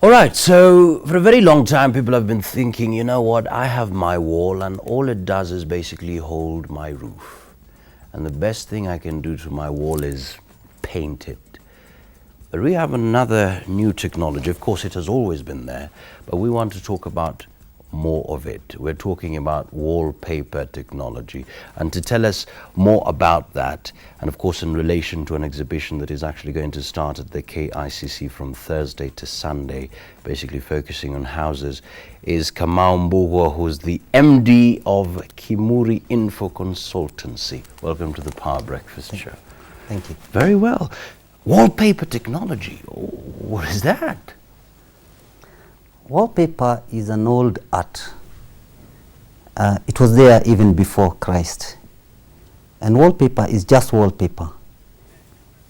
All right, so for a very long time, people have been thinking, you know what, I have my wall and all it does is basically hold my roof. And the best thing I can do to my wall is paint it. But we have another new technology. Of course, it has always been there, but we want to talk about more of it. We're talking about wallpaper technology. And to tell us more about that, and of course in relation to an exhibition that is actually going to start at the KICC from Thursday to Sunday, basically focusing on houses, is Kamau Mbugwa, who's the MD of Kimuri Info Consultancy. Welcome to the Power Breakfast Show. Thank you. Very well. Wallpaper technology, what is that? Wallpaper is an old art. It was there even before Christ. And wallpaper is just wallpaper.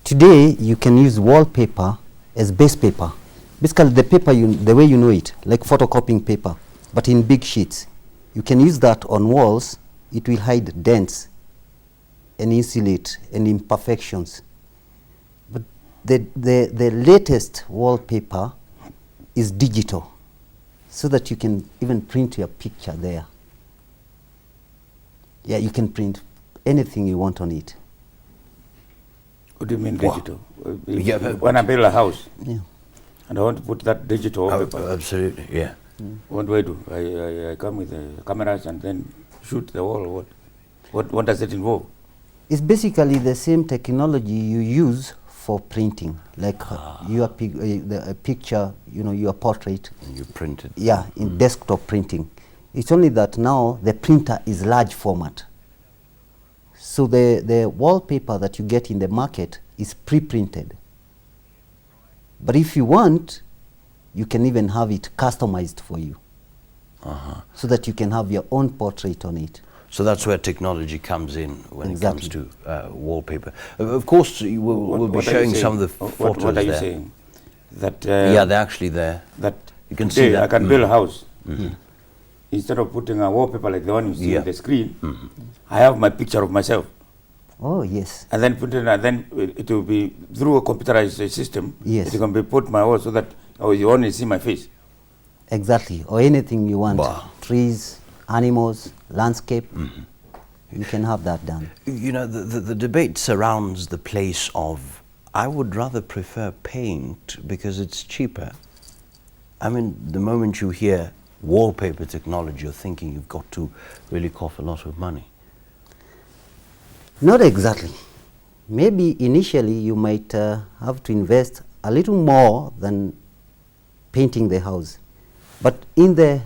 Today, you can use wallpaper as base paper. Basically, the paper, the way you know it, like photocopying paper, but in big sheets. You can use that on walls. It will hide dents and insulate and imperfections. But the latest wallpaper is digital, so that you can even print your picture there. Yeah, you can print anything you want on it. What do you mean digital? Yeah, when I build a house, Yeah. and I want to put that digital wallpaper, Absolutely, yeah. what do I do? I come with the cameras and then shoot the wall. What does it involve? It's basically the same technology you use for printing, like your a picture, your portrait. And you print it. Yeah, in desktop printing. It's only that now the printer is large format. So the wallpaper that you get in the market is pre-printed. But if you want, you can even have it customized for you, so that you can have your own portrait on it. So that's where technology comes in when Exactly. it comes to wallpaper. Of course, we'll be showing some of the photos What are you there. saying? That Yeah, they're actually there. that You can today see that. I can build a house. Instead of putting a wallpaper like the one you see Yeah. on the screen, I have my picture of myself. Oh, yes. And then put it, and then it will be through a computerized system. Yes. It can be put my wall so that you only see my face. Exactly. Or anything you want. Wow. Trees, animals, landscape. You can have that done. You know, the debate surrounds the place of, I would rather prefer paint because it's cheaper. I mean, the moment you hear wallpaper technology, you're thinking you've got to really cough a lot of money. Not exactly. Maybe initially you might have to invest a little more than painting the house. But in the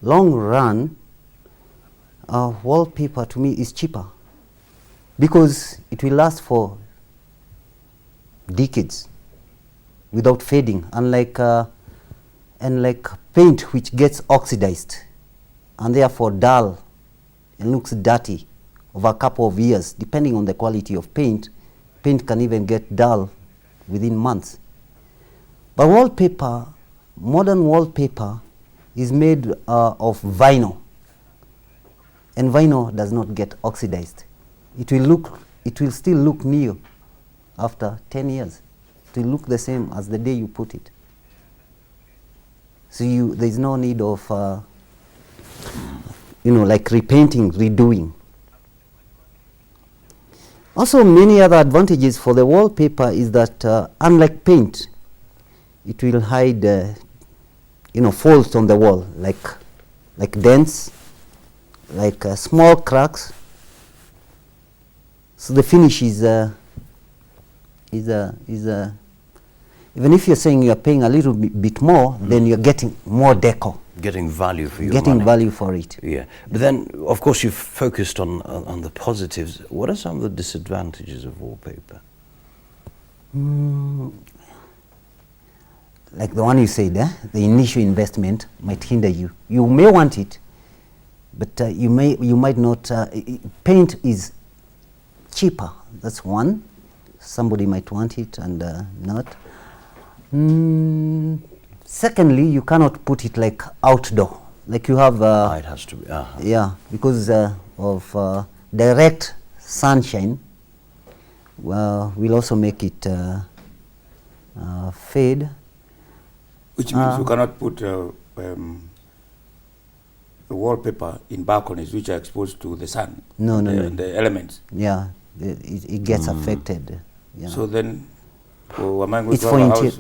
long run, wallpaper to me is cheaper because it will last for decades without fading, unlike paint, which gets oxidized and therefore dull and looks dirty over a couple of years. Depending on the quality of paint can even get dull within months. But wallpaper, modern wallpaper, is made of vinyl, and vinyl does not get oxidized. It will still look new after 10 years. It will look the same as the day you put it. So there is no need of like repainting, redoing. Also, many other advantages for the wallpaper is that unlike paint, it will hide folds on the wall, like dents, like small cracks. So the finish is even if you're saying you're paying a little bit more, then you're getting more decor. Getting value for your Getting money. value for it. Yeah, but then, of course, you've focused on the positives. What are some of the disadvantages of wallpaper? Like the one you said, the initial investment might hinder you. You may want it, but you might not. Paint is cheaper. That's one. Somebody might want it and not. Secondly, you cannot put it like outdoor. Like you have. It has to be. Yeah, because of direct sunshine. We'll also make it fade. Which means you cannot put the wallpaper in balconies which are exposed to the sun. No, no, no. And the elements. Yeah, it gets affected. Yeah. So then, am I going It's to for have a house?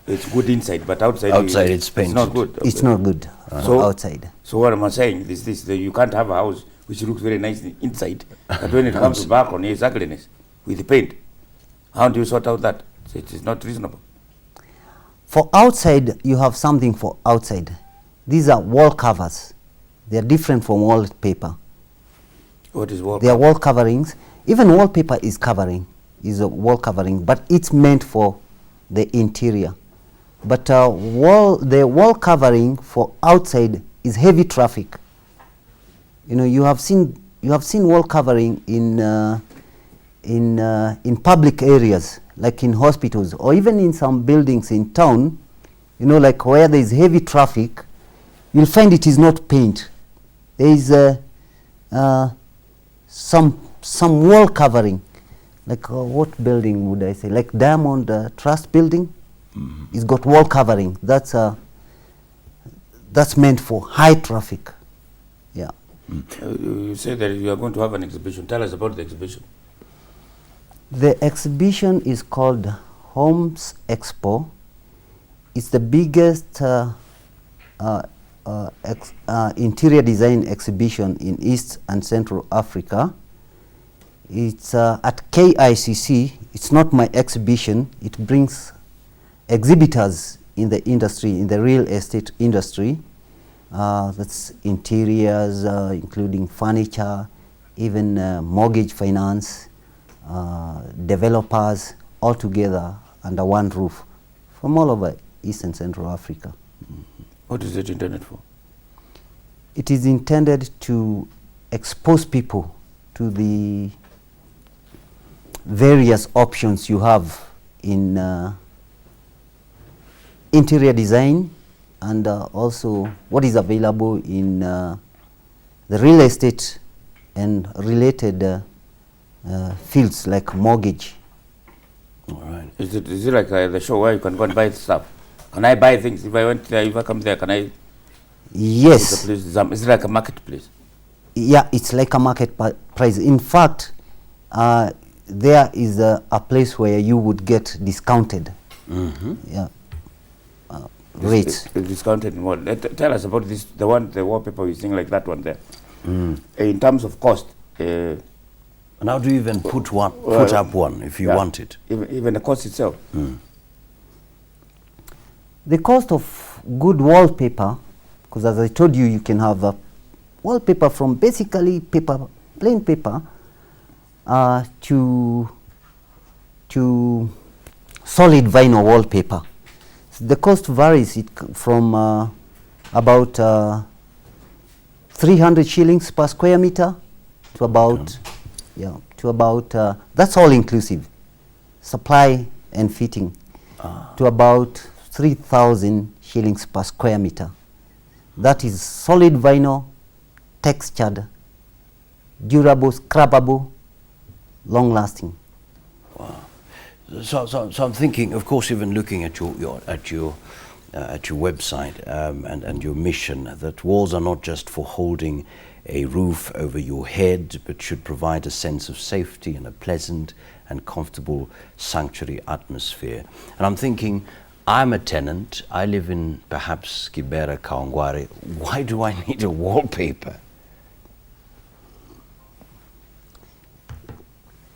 It's good inside, but outside it's painted. It's not good. It's not good So- outside. So what am I saying? This that you can't have a house which looks very nice inside, but when it comes to balcony, it's ugliness with the paint. How do you sort out that? So it is not reasonable. For outside, you have something for outside. These are wall covers. They are different from wallpaper. What is wall? They are wall coverings. Even wallpaper is covering, is a wall covering, but it's meant for the interior. But the wall covering for outside is heavy traffic. You know, you have seen wall covering in public areas, like in hospitals or even in some buildings in town. You know, like where there is heavy traffic, you'll find it is not paint. There is some wall covering. Like what building would I say? Like Diamond Trust building. It's got wall covering. That's meant for high traffic. Yeah. You say that you are going to have an exhibition. Tell us about the exhibition. The exhibition is called Homes Expo. It's the biggest interior design exhibition in East and Central Africa. It's at KICC. It's not my exhibition. It brings exhibitors in the industry, in the real estate industry. That's interiors, including furniture, even mortgage finance, developers, all together under one roof from all over East and Central Africa. What is it intended for? It is intended to expose people to the various options you have in interior design, and also what is available in the real estate and related fields like mortgage. All right. Is it like the show where you can go and buy stuff? Can I buy things if I went there? If I come there, can I? Yes. Is it like a marketplace? Yeah, it's like a market price. In fact, there is a place where you would get discounted. Yeah. Rates. Discounted in what? Tell us about this. The wallpaper you think like that one there. In terms of cost. And how do you even put up one if you want it? Even the cost itself. The cost of good wallpaper, because as I told you, you can have a wallpaper from basically plain paper, to solid vinyl wallpaper. So the cost varies from about 300 shillings per square meter to about that's all inclusive, supply and fitting, to about 3,000 shillings per square meter. That is solid vinyl, textured, durable, scrubbable, long lasting. Wow. So I'm thinking, of course, even looking at your website and your mission, that walls are not just for holding a roof over your head, but should provide a sense of safety and a pleasant and comfortable sanctuary atmosphere. And I'm thinking, I'm a tenant, I live in perhaps Kibera, Kaongware. Why do I need a wallpaper?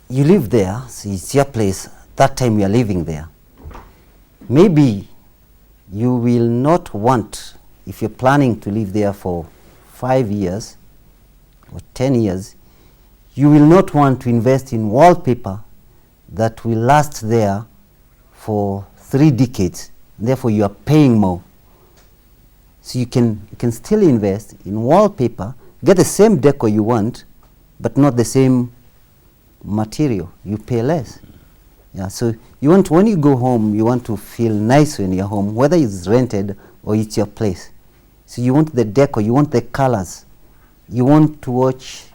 You live there, so it's your place. That time you are living there. Maybe you will not want, if you're planning to live there for 5 years or 10 years, you will not want to invest in wallpaper that will last there for 3 decades. Therefore, you are paying more. So you can still invest in wallpaper, get the same decor you want, but not the same material. You pay less. Yeah. So you want, when you go home, you want to feel nice when you're home, whether it's rented or it's your place. So you want the decor, you want the colors, you want to watch,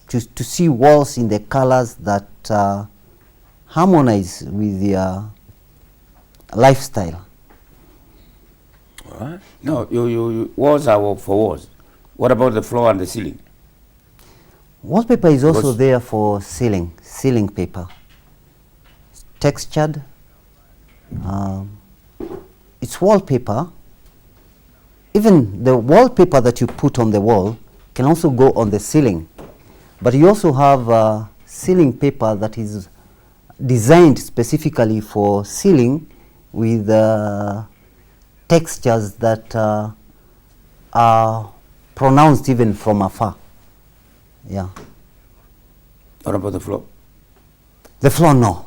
to see walls in the colors that harmonize with your lifestyle. Right. No, you walls are for walls. What about the floor and the ceiling? Wallpaper is also Because- there for ceiling paper. Textured. It's wallpaper. Even the wallpaper that you put on the wall can also go on the ceiling. But you also have ceiling paper that is designed specifically for ceiling with textures that are pronounced even from afar. Yeah. What about the floor? The floor, no.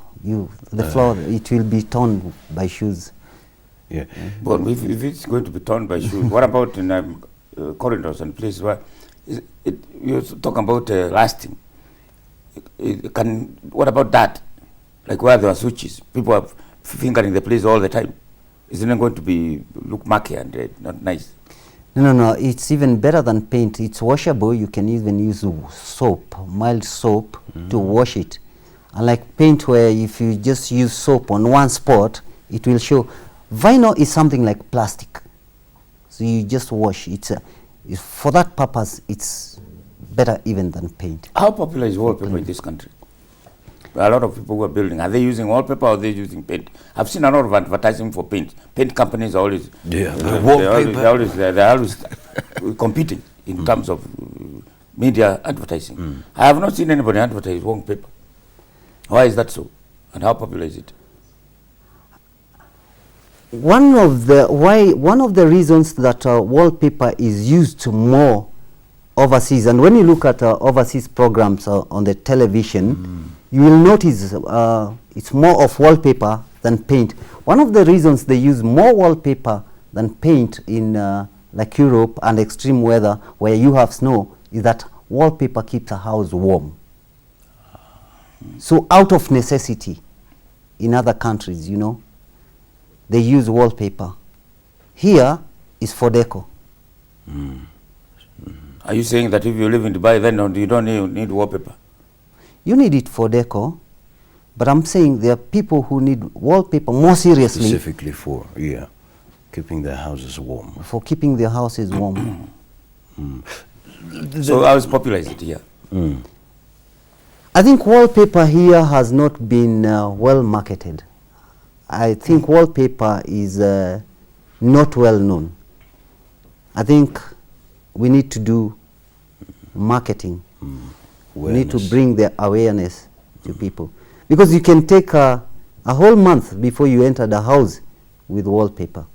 The floor, it will be torn by shoes. Yeah. But if it's going to be torn by shoes, what about in corridors and places where you're talking about lasting? What about that? Like where there are switches, people are fingering the place all the time. Isn't it going to look murky and not nice? No. It's even better than paint. It's washable. You can even use soap, mild soap, to wash it. Unlike paint, where if you just use soap on one spot, it will show. Vinyl is something like plastic, so you just wash. For that purpose, it's better even than paint. How popular is wallpaper in this country? A lot of people who are building, are they using wallpaper or are they using paint? I've seen a lot of advertising for paint. Paint companies are always, they're always competing in terms of media advertising. I have not seen anybody advertise wallpaper. Why is that so? And how popular is it? One of the reasons that wallpaper is used more overseas, and when you look at overseas programs on the television, you will notice it's more of wallpaper than paint. One of the reasons they use more wallpaper than paint in like Europe and extreme weather where you have snow is that wallpaper keeps a house warm. So out of necessity, in other countries, they use wallpaper. Here is for deco. Are you saying that if you live in Dubai, then you don't need wallpaper? You need it for deco, but I'm saying there are people who need wallpaper more seriously. Specifically for, keeping their houses warm. For keeping their houses warm. So how popular is it here? I think wallpaper here has not been well marketed. I think wallpaper is not well known. I think we need to do marketing. We need to bring the awareness to people. Because you can take a whole month before you enter the house with wallpaper.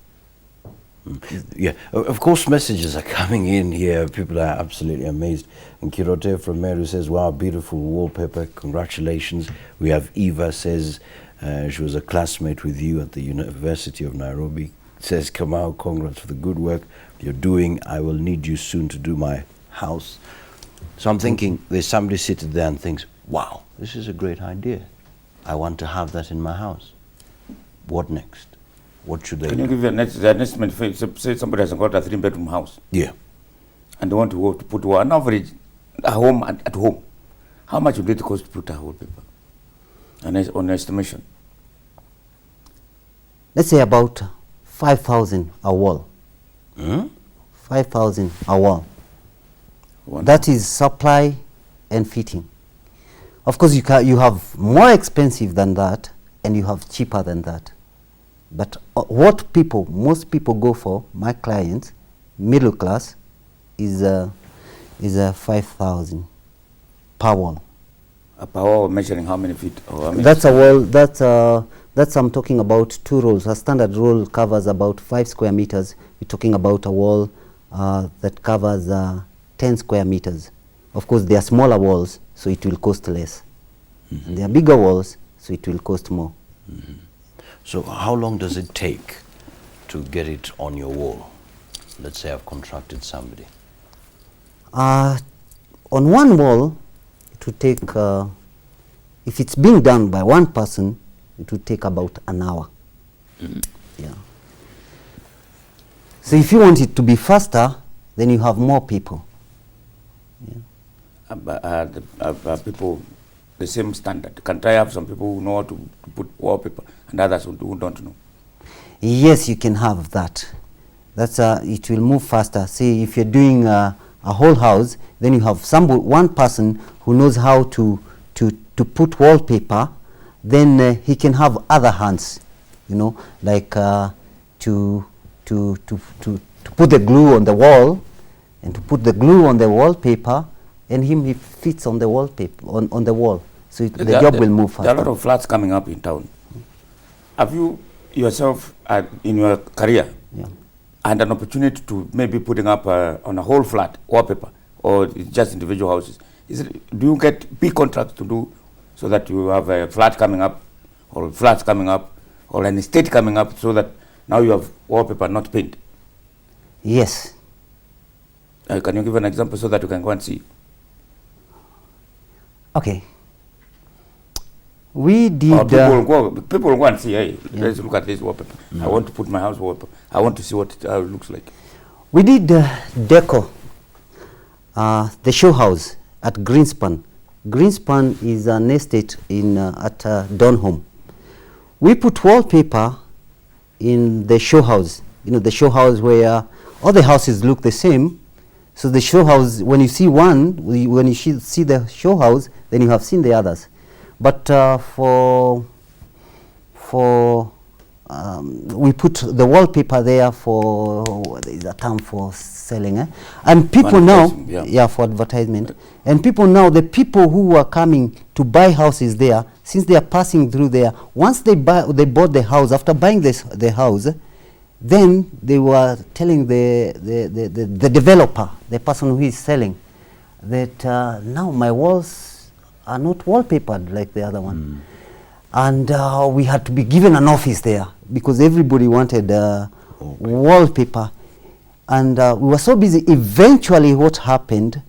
Yeah, of course messages are coming in here. People are absolutely amazed. And Kirote from Meru says, wow, beautiful wallpaper, congratulations. We have Eva says, she was a classmate with you at the University of Nairobi. Says, Kamau, congrats for the good work you're doing. I will need you soon to do my house. So I'm thinking, there's somebody sitting there and thinks, wow, this is a great idea. I want to have that in my house. What next? What should they Can do? you give an estimate? Say somebody has got a 3-bedroom house. Yeah. And they want to put an average home at home. How much would it cost to put a wallpaper? On estimation. Let's say about 5,000 a wall. 5,000 a wall. That is supply and fitting. Of course, you have more expensive than that, and you have cheaper than that. But what most people go for, my clients, middle class, is 5,000 per wall. Per wall measuring how many feet? Or how many That's a wall. That's I'm talking about 2 rolls. A standard roll covers about 5 square meters. We're talking about a wall that covers 10 square meters. Of course, they are smaller walls, so it will cost less. And they are bigger walls, so it will cost more. So how long does it take to get it on your wall? Let's say I've contracted somebody. On one wall, it would take, if it's being done by one person, it would take about an hour. Yeah. So if you want it to be faster, then you have more people. People the same standard? Can I have some people who know how to put wallpaper and others who don't know? Yes, you can have that. That's it will move faster. Say if you're doing a whole house, then you have one person who knows how to put wallpaper. Then he can have other hands, you know, like to put the glue on the wall, and to put the glue on the wallpaper, and he fits on the wallpaper on the wall. So the job will move faster. There are a lot of flats coming up in town. Have you yourself in your career had an opportunity to maybe putting up on a whole flat wallpaper, or just individual houses? Do you get big contracts to do so that you have a flat coming up, or flats coming up, or an estate coming up, so that now you have wallpaper, not paint? Yes. Can you give an example so that you can go and see? Okay. We did. People will go and see, hey, let's look at this wallpaper. I want to put my house wallpaper. I want to see what it looks like. We did deco, the show house at Greenspan. Greenspan is an estate at Donholm. We put wallpaper in the show house. You know, the show house where all the houses look the same. So the show house, when you see one, when you see the show house, then you have seen the others. But we put the wallpaper there for, there is a term for selling, and people now, for advertisement. And people now, the people who are coming to buy houses there, since they are passing through there, once they bought the house, after buying the house, then they were telling the developer, the person who is selling, that now my walls are not wallpapered like the other one. And we had to be given an office there because everybody wanted wallpaper. And we were so busy. Eventually what happened,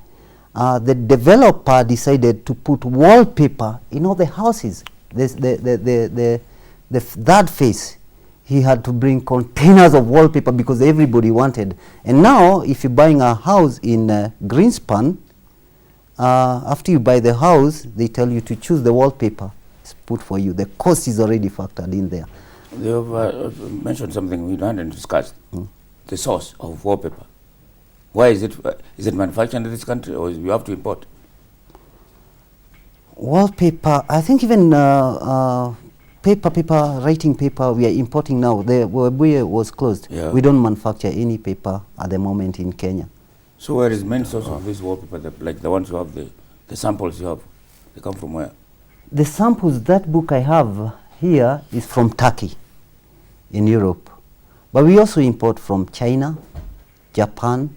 the developer decided to put wallpaper in all the houses. The third phase, he had to bring containers of wallpaper because everybody wanted. And now if you're buying a house in Greenspan, after you buy the house, they tell you to choose the wallpaper. It's put for you. The cost is already factored in there. You've mentioned something we hadn't discussed, the source of wallpaper. Why is it manufactured in this country, or you have to import? Wallpaper, I think even writing paper we are importing now. The Webuye was closed. Yeah. We don't manufacture any paper at the moment in Kenya. So where is the main source of this wallpaper, like the ones you have, the samples you have, they come from where? The samples, that book I have here is from Turkey in Europe. But we also import from China, Japan,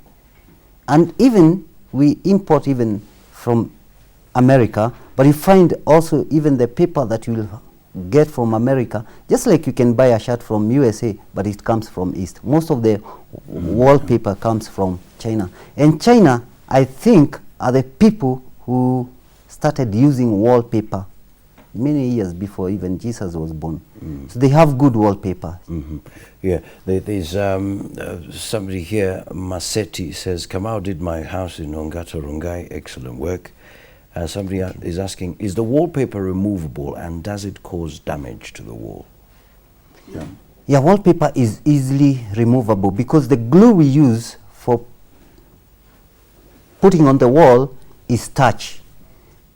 and even we import even from America. But you find also even the paper that you will get from America, just like you can buy a shirt from USA, but it comes from East. Most of the wallpaper comes from China. And China, I think, are the people who started using wallpaper many years before even Jesus was born. So they have good wallpaper. Yeah, there's somebody here, Masetti, says, Kamau did my house in Ongata Rongai, excellent work. Somebody is asking, is the wallpaper removable and does it cause damage to the wall? Yeah, wallpaper is easily removable because the glue we use for putting on the wall is starch.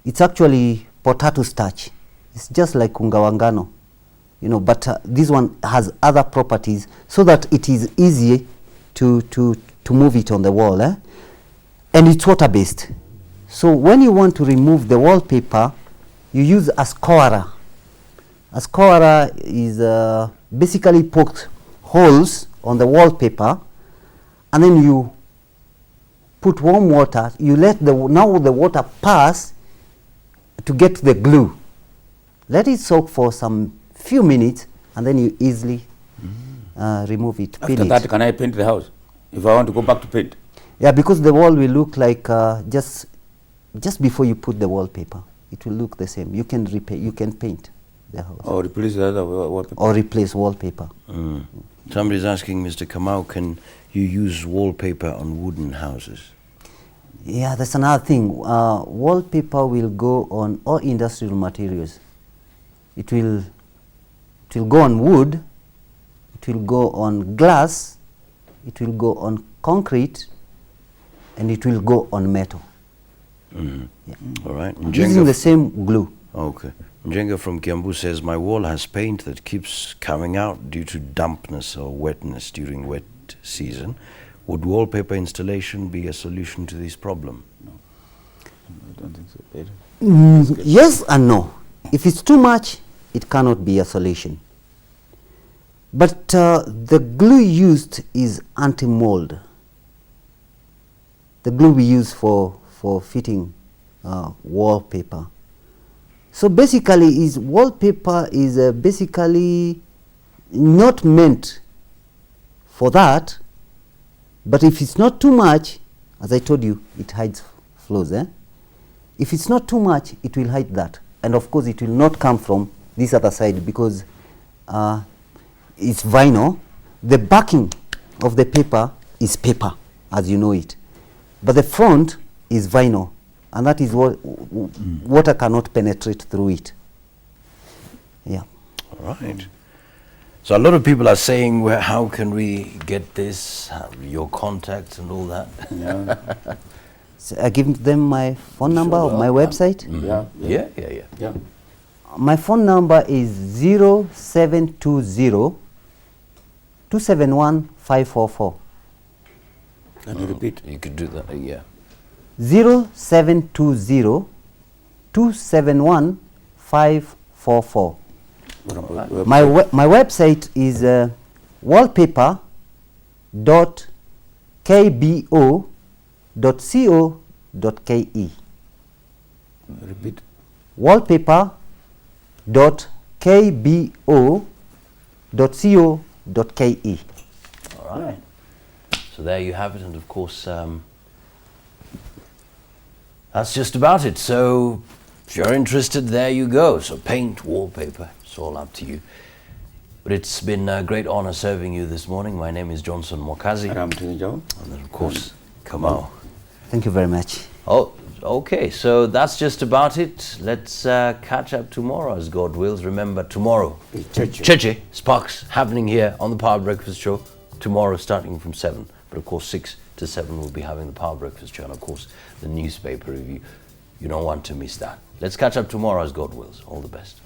It's actually potato starch. It's just like ungawangano, you know, but this one has other properties so that it is easy to move it on the wall, and it's water-based. So when you want to remove the wallpaper, you use a scourer. A scourer is basically poked holes on the wallpaper, and then you put warm water. You let the water pass to get the glue. Let it soak for some few minutes, and then you easily remove it. After that, can I paint the house if I want to go back to paint? Yeah, because the wall will look like just before you put the wallpaper, it will look the same. You can paint the house. Or replace the other wallpaper. Or replace wallpaper. Somebody's asking, Mr. Kamau, can you use wallpaper on wooden houses? Yeah, that's another thing. Wallpaper will go on all industrial materials. It will go on wood, it will go on glass, it will go on concrete, and it will go on metal. All right. Using the same glue. Okay. Njenga from Kiambu says, my wall has paint that keeps coming out due to dampness or wetness during wet season. Would wallpaper installation be a solution to this problem? No, I don't think so. Yes and no. If it's too much, it cannot be a solution. But the glue used is anti-mold. The glue we use for fitting wallpaper. So basically, wallpaper is basically not meant for that. But if it's not too much, as I told you, it hides flaws. If it's not too much, it will hide that. And of course, it will not come from this other side because it's vinyl. The backing of the paper is paper, as you know it. But the front is vinyl. And that is what water cannot penetrate through it. Yeah. All right. So a lot of people are saying, well, how can we get this, your contacts and all that? Yeah. So I give them my phone number or my website. Yeah. My phone number is 0720 271 544. Can you repeat? You could do that, yeah. 0720 271 544. My website is wallpaper.kbo.co.ke. Repeat. wallpaper.kbo.co.ke. All right. So there you have it, and of course, that's just about it. So if you're interested, there you go. So paint, wallpaper, it's all up to you. But it's been a great honor serving you this morning. My name is Johnson Mokazi. And I'm Tini Joe. And then, of course, Kamau. Thank you very much. Oh, okay. So that's just about it. Let's catch up tomorrow, as God wills. Remember, tomorrow, Cheche Sparks happening here on the Power Breakfast Show. Tomorrow, starting from 7. But of course, 6 to 7, we'll be having the Power Breakfast Show. And of course, the newspaper review. You don't want to miss that. Let's catch up tomorrow, as God wills. All the best.